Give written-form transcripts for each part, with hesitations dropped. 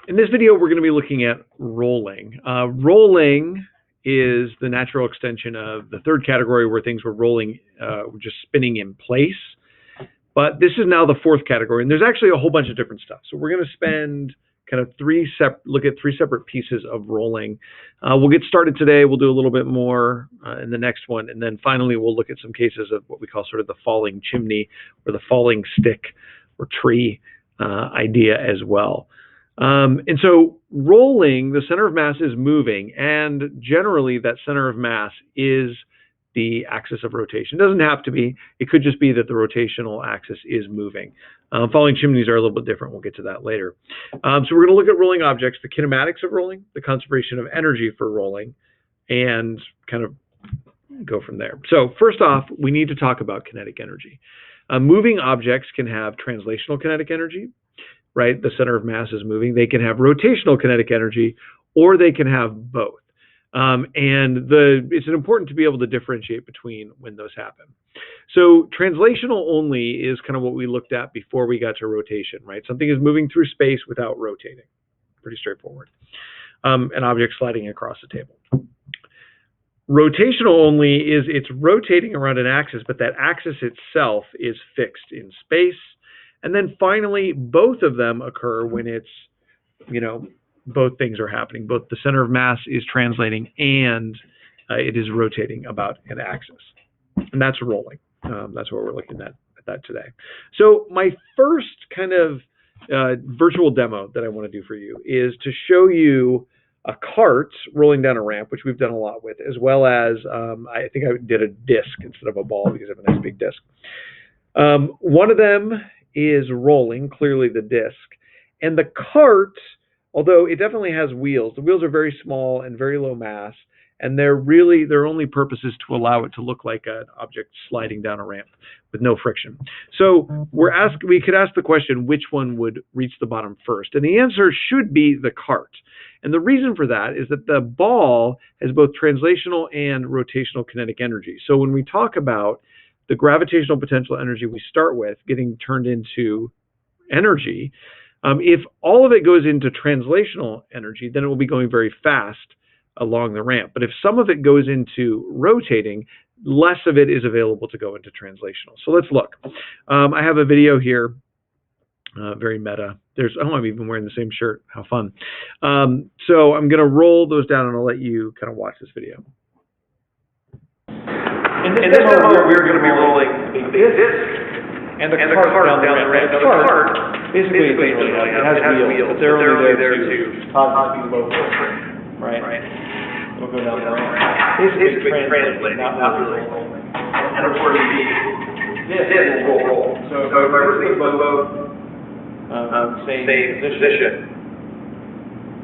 In this video, we're going to be looking at rolling. Rolling is the natural extension of the third category where things were rolling, just spinning in place. But this is now the fourth category, and there's actually a whole bunch of different stuff. So we're going to spend kind of look at three separate pieces of rolling. We'll get started today. We'll do a little bit more in the next one, and then finally we'll look at some cases of what we call sort of the falling chimney or the falling stick or tree idea as well. And so rolling, the center of mass is moving, and generally that center of mass is the axis of rotation. It doesn't have to be. It could just be that the rotational axis is moving. Falling chimneys are a little bit different. We'll get to that later. So we're going to look at rolling objects, the kinematics of rolling, the conservation of energy for rolling, and kind of go from there. So first off, we need to talk about kinetic energy. Moving objects can have translational kinetic energy, right? The center of mass is moving. They can have rotational kinetic energy, or they can have both. It's important to be able to differentiate between when those happen. So translational only is kind of what we looked at before we got to rotation, right? Something is moving through space without rotating. Pretty straightforward. An object sliding across the table. Rotational only is it's rotating around an axis, but that axis itself is fixed in space. And then finally, both of them occur when it's, both things are happening. Both the center of mass is translating and it is rotating about an axis. And that's rolling. That's what we're looking at that today. So my first kind of virtual demo that I want to do for you is to show you a cart rolling down a ramp, which we've done a lot with, as well as I think I did a disc instead of a ball because I have a nice big disc. One of them is rolling, clearly the disc. And the cart, although it definitely has wheels, the wheels are very small and very low mass, and their only purpose is to allow it to look like an object sliding down a ramp with no friction. So we could ask the question, which one would reach the bottom first? And the answer should be the cart. And the reason for that is that the ball has both translational and rotational kinetic energy. So when we talk about the gravitational potential energy we start with getting turned into energy, if all of it goes into translational energy, then it will be going very fast along the ramp. But if some of it goes into rotating, less of it is available to go into translational. So let's look. I have a video here, very meta. I'm even wearing the same shirt. How fun. So I'm going to roll those down and I'll let you kind of watch this video. In this demo, we're going to be rolling a disc and the cart down the ramp. The cart basically it has wheels, but they're only there to cause the low force, right? It'll go down the ramp. Basically translating, not really rolling. And of course, the disc will roll. So if I first think about say position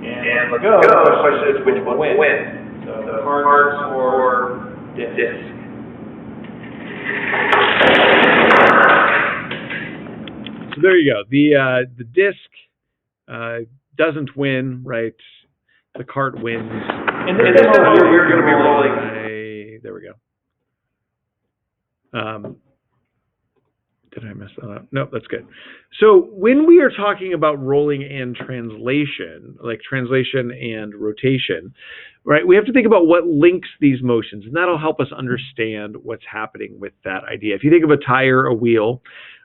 and let's go, the question is which one will win? So the cart or disc? So there you go. The disc doesn't win, right? The cart wins. And then we're going to be rolling. There we go. Did I mess that up? Nope, that's good. So when we are talking about rolling and translation, like translation and rotation, right, we have to think about what links these motions, and that'll help us understand what's happening with that idea. If you think of a tire, a wheel,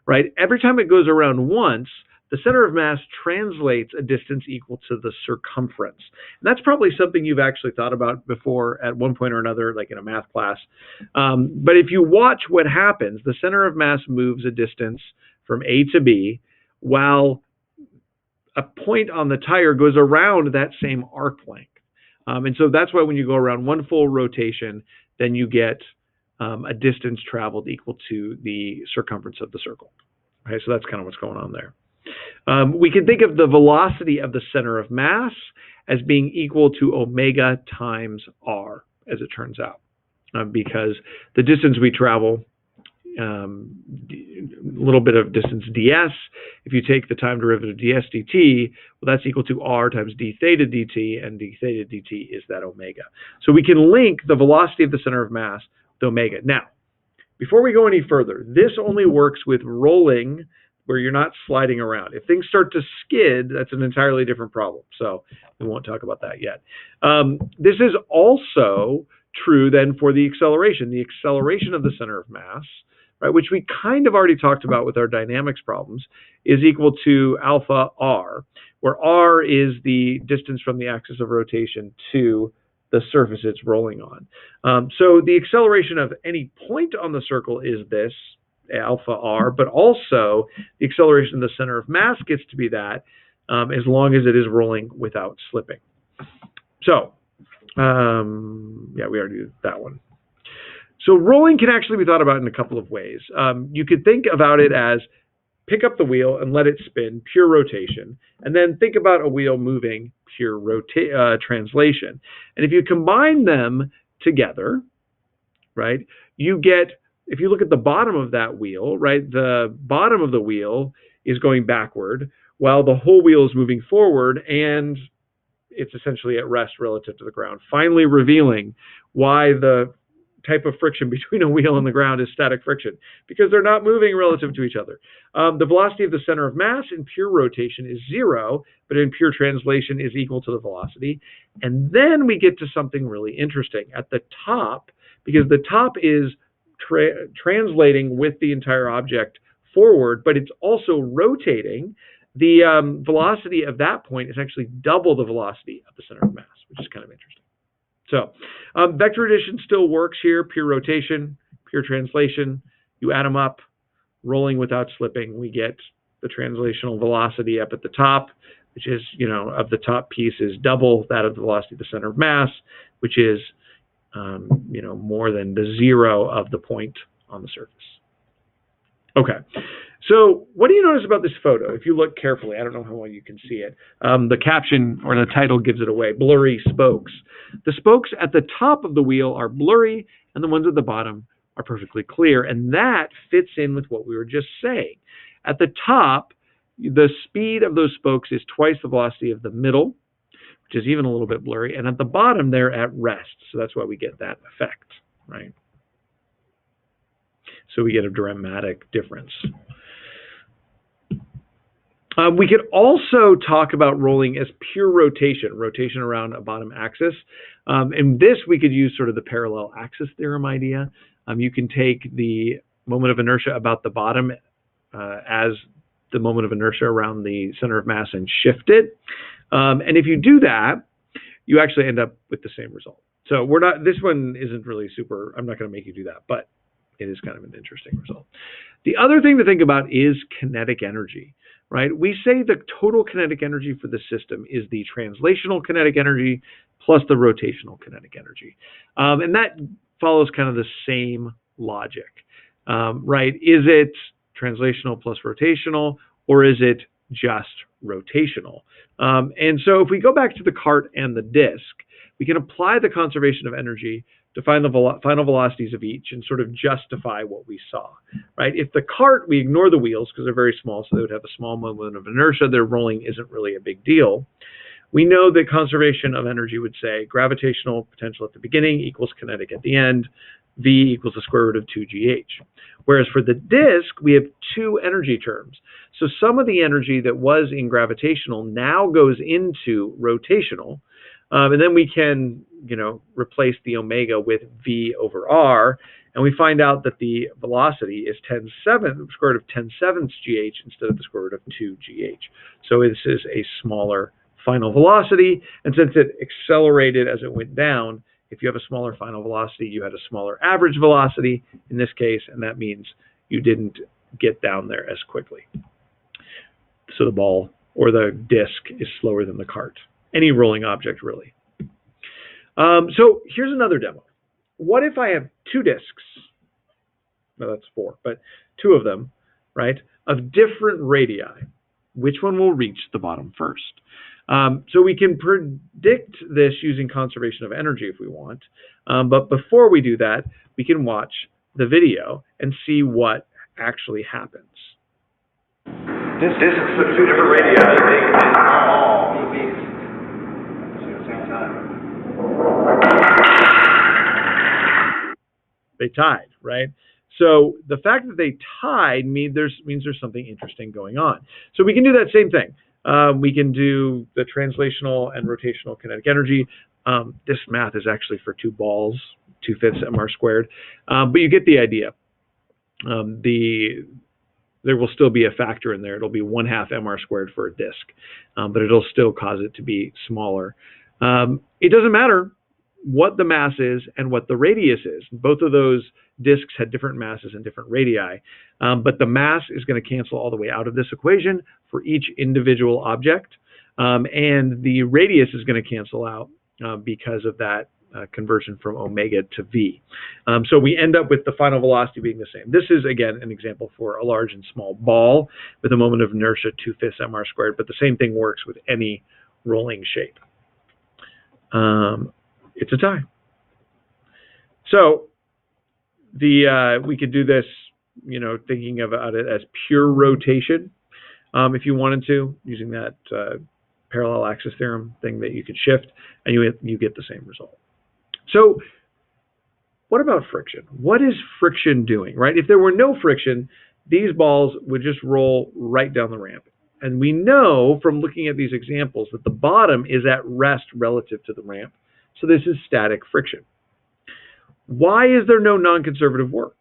right, every time it goes around once, the center of mass translates a distance equal to the circumference. And that's probably something you've actually thought about before at one point or another, like in a math class. But if you watch what happens, the center of mass moves a distance from A to B, while a point on the tire goes around that same arc length. And so that's why when you go around one full rotation, then you get a distance traveled equal to the circumference of the circle. Okay, so that's kind of what's going on there. We can think of the velocity of the center of mass as being equal to omega times r, as it turns out, because the distance we travel, a little bit of distance ds, if you take the time derivative ds dt, well, that's equal to r times d theta dt, and d theta dt is that omega. So we can link the velocity of the center of mass to omega. Now, before we go any further, this only works with rolling where you're not sliding around. If things start to skid, that's an entirely different problem. So we won't talk about that yet. This is also true then for the acceleration. The acceleration of the center of mass, right, which we kind of already talked about with our dynamics problems, is equal to alpha r, where r is the distance from the axis of rotation to the surface it's rolling on. So the acceleration of any point on the circle is this, alpha r, but also the acceleration of the center of mass gets to be that, as long as it is rolling without slipping. So, yeah, we already did that one. So rolling can actually be thought about in a couple of ways. You could think about it as pick up the wheel and let it spin, pure rotation, and then think about a wheel moving, pure translation. And if you combine them together, right, you get, if you look at the bottom of that wheel, right, the bottom of the wheel is going backward while the whole wheel is moving forward, and it's essentially at rest relative to the ground, finally revealing why the type of friction between a wheel and the ground is static friction, because they're not moving relative to each other. The velocity of the center of mass in pure rotation is 0, but in pure translation is equal to the velocity. And then we get to something really interesting. At the top, because the top is translating with the entire object forward, but it's also rotating, the velocity of that point is actually double the velocity of the center of mass, which is kind of interesting. So vector addition still works here, pure rotation, pure translation. You add them up, rolling without slipping, we get the translational velocity up at the top, which is, you know, of the top piece is double that of the velocity of the center of mass, which is, you know, more than the 0 of the point on the surface. Okay, so what do you notice about this photo? If you look carefully, I don't know how well you can see it. The caption or the title gives it away, blurry spokes. The spokes at the top of the wheel are blurry, and the ones at the bottom are perfectly clear, and that fits in with what we were just saying. At the top, the speed of those spokes is twice the velocity of the middle, which is even a little bit blurry, and at the bottom, they're at rest, so that's why we get that effect, right? So we get a dramatic difference. We could also talk about rolling as pure rotation, rotation around a bottom axis. And this we could use sort of the parallel axis theorem idea. You can take the moment of inertia about the bottom as the moment of inertia around the center of mass and shift it. And if you do that, you actually end up with the same result. So we're not, this one isn't really super, I'm not going to make you do that, but it is kind of an interesting result. The other thing to think about is kinetic energy, right? We say the total kinetic energy for the system is the translational kinetic energy plus the rotational kinetic energy. And that follows kind of the same logic, right? Is it translational plus rotational, or is it just rotational? And so if we go back to the cart and the disk, we can apply the conservation of energy to find the final velocities of each and sort of justify what we saw, right? If the cart, we ignore the wheels because they're very small, so they would have a small moment of inertia. Their rolling isn't really a big deal. We know that conservation of energy would say gravitational potential at the beginning equals kinetic at the end. V equals the square root of 2gh. Whereas for the disk, we have two energy terms. So some of the energy that was in gravitational now goes into rotational. And then we can, you know, replace the omega with V over R, and we find out that the velocity is 10⁷, the square root of 10⁷ gh instead of the square root of 2gh. So this is a smaller final velocity, and since it accelerated as it went down, if you have a smaller final velocity, you had a smaller average velocity in this case, and that means you didn't get down there as quickly. So the ball or the disk is slower than the cart. Any rolling object, really. So here's another demo. What if I have two disks? No, that's four, but two of them, right, of different radii. Which one will reach the bottom first? So we can predict this using conservation of energy if we want. But before we do that, we can watch the video and see what actually happens. This is the two different radii, big and small. They tied, right? So the fact that they tied means there's something interesting going on. So we can do that same thing. We can do the translational and rotational kinetic energy. This math is actually for two balls, 2/5 mr squared, but you get the idea. There will still be a factor in there. It'll be 1/2 mr squared for a disk, but it'll still cause it to be smaller. It doesn't matter what the mass is and what the radius is. Both of those disks had different masses and different radii, but the mass is going to cancel all the way out of this equation for each individual object, and the radius is going to cancel out because of that conversion from omega to v. So we end up with the final velocity being the same. This is, again, an example for a large and small ball with a moment of inertia 2/5 mr squared, but the same thing works with any rolling shape. It's a tie. So we could do this, thinking of it as pure rotation, if you wanted to, using that parallel axis theorem thing that you could shift, and you get the same result. So what about friction? What is friction doing, right? If there were no friction, these balls would just roll right down the ramp. And we know from looking at these examples that the bottom is at rest relative to the ramp. So this is static friction. Why is there no non-conservative work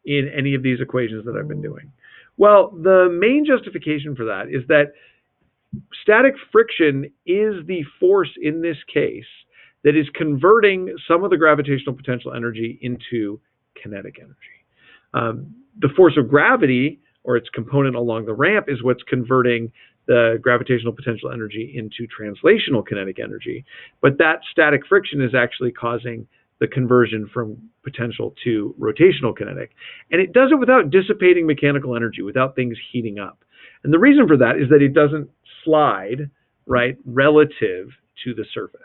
in any of these equations that I've been doing? Well, the main justification for that is that static friction is the force in this case that is converting some of the gravitational potential energy into kinetic energy. The force of gravity, or its component along the ramp, is what's converting the gravitational potential energy into translational kinetic energy. But that static friction is actually causing the conversion from potential to rotational kinetic. And it does it without dissipating mechanical energy, without things heating up. And the reason for that is that it doesn't slide, right, relative to the surface.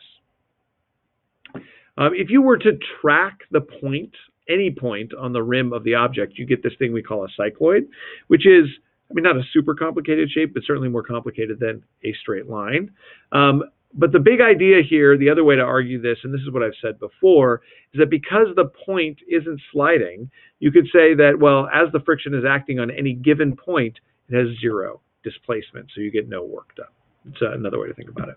If you were to track the point, any point on the rim of the object, you get this thing we call a cycloid, which is, not a super complicated shape, but certainly more complicated than a straight line. But the big idea here, the other way to argue this, and this is what I've said before, is that because the point isn't sliding, you could say that, well, as the friction is acting on any given point, it has zero displacement, so you get no work done. It's another way to think about it.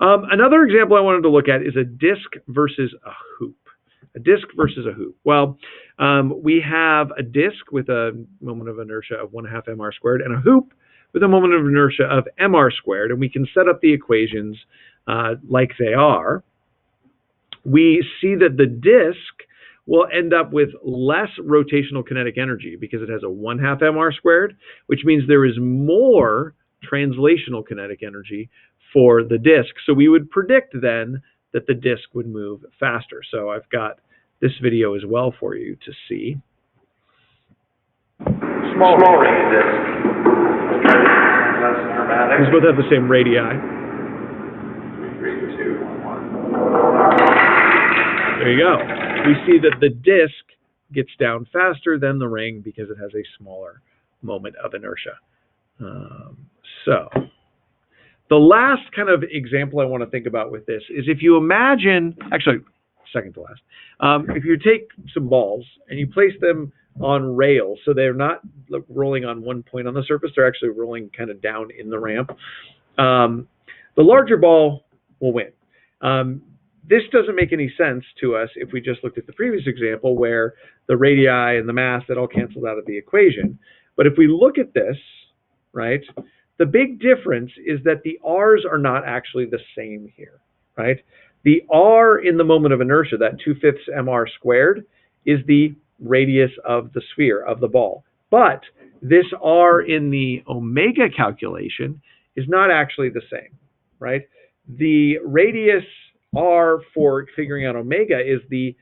Another example I wanted to look at is a disk versus a hoop. A disk versus a hoop. Well, we have a disk with a moment of inertia of 1/2 mr squared and a hoop with a moment of inertia of mr squared, and we can set up the equations like they are. We see that the disk will end up with less rotational kinetic energy because it has a 1/2 mr squared, which means there is more translational kinetic energy for the disk. So we would predict then that the disk would move faster. So I've got this video as well for you to see. Small ring disk. Less dramatic. These both have the same radii. 3, 2, 1. There you go. We see that the disk gets down faster than the ring because it has a smaller moment of inertia. So the last kind of example I want to think about with this is if you imagine, actually, second to last, if you take some balls and you place them on rails, so they're not rolling on one point on the surface, they're actually rolling kind of down in the ramp, the larger ball will win. This doesn't make any sense to us if we just looked at the previous example where the radii and the mass, that all canceled out of the equation. But if we look at this, right, the big difference is that the r's are not actually the same here, right? The r in the moment of inertia, that 2/5 mr squared, is the radius of the sphere, of the ball. But this r in the omega calculation is not actually the same, right? The radius r for figuring out omega is the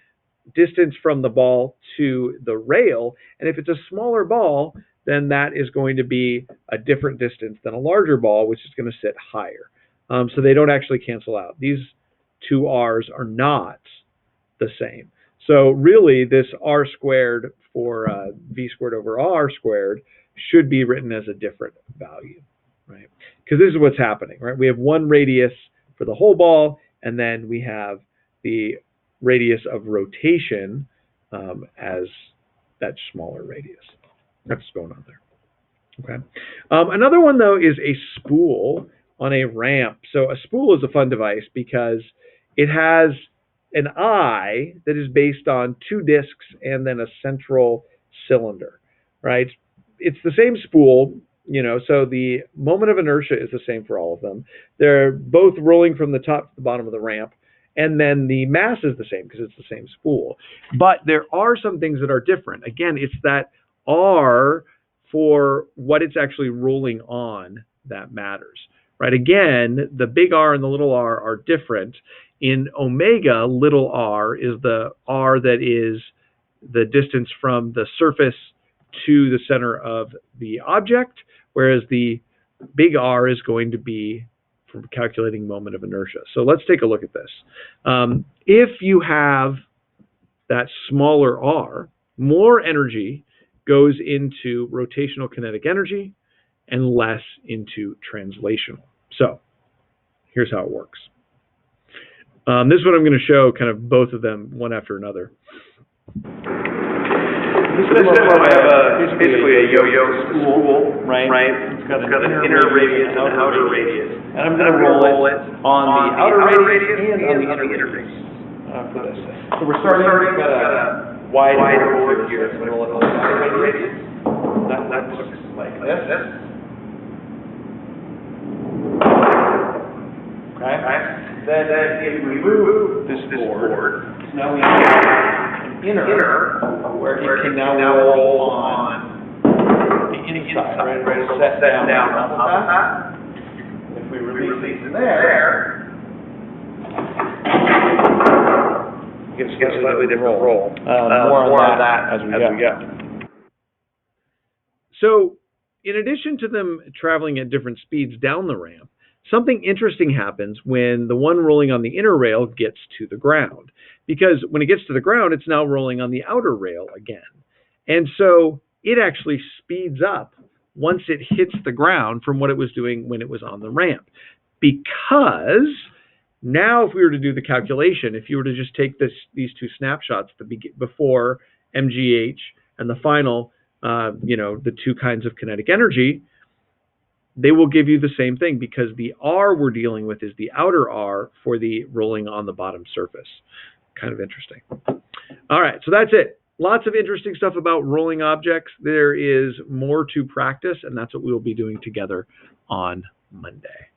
distance from the ball to the rail. And if it's a smaller ball, then that is going to be a different distance than a larger ball, which is going to sit higher. So they don't actually cancel out. These two r's are not the same. So really, this r squared for v squared over r squared should be written as a different value, right? Because this is what's happening, right? We have one radius for the whole ball, and then we have the radius of rotation as that smaller radius. That's what's going on there. Okay. Another one, though, is a spool on a ramp. So a spool is a fun device because it has an eye that is based on two discs and then a central cylinder, right? It's the same spool, so the moment of inertia is the same for all of them. They're both rolling from the top to the bottom of the ramp, and then the mass is the same because it's the same spool. But there are some things that are different. Again, it's that R for what it's actually rolling on that matters, right? Again, the big R and the little r are different. In omega, little r is the r that is the distance from the surface to the center of the object, whereas the big R is going to be for calculating moment of inertia. So let's take a look at this. If you have that smaller r, more energy goes into rotational kinetic energy and less into translational. So here's how it works. This is what I'm going to show, kind of both of them, one after another. So this demo, I have basically a yo-yo spool, right? It's got an inner radius and an outer radius. And I'm going to roll it on the outer radius and on the inner radius for this. So we're starting with a wide roller here. So roll it on the outer radius. That looks like this. Okay. Then if we move this board, now we have an inner where it can now roll on the inside, right? It'll set down on top of that. If we release it there, it gets a slightly different roll. More on that as we go. So, in addition to them traveling at different speeds down the ramp, something interesting happens when the one rolling on the inner rail gets to the ground. Because when it gets to the ground, it's now rolling on the outer rail again. And so it actually speeds up once it hits the ground from what it was doing when it was on the ramp. Because now if we were to do the calculation, if you were to just take these two snapshots, before MGH and the final, the two kinds of kinetic energy, they will give you the same thing because the R we're dealing with is the outer R for the rolling on the bottom surface. Kind of interesting. All right, so that's it. Lots of interesting stuff about rolling objects. There is more to practice, and that's what we'll be doing together on Monday.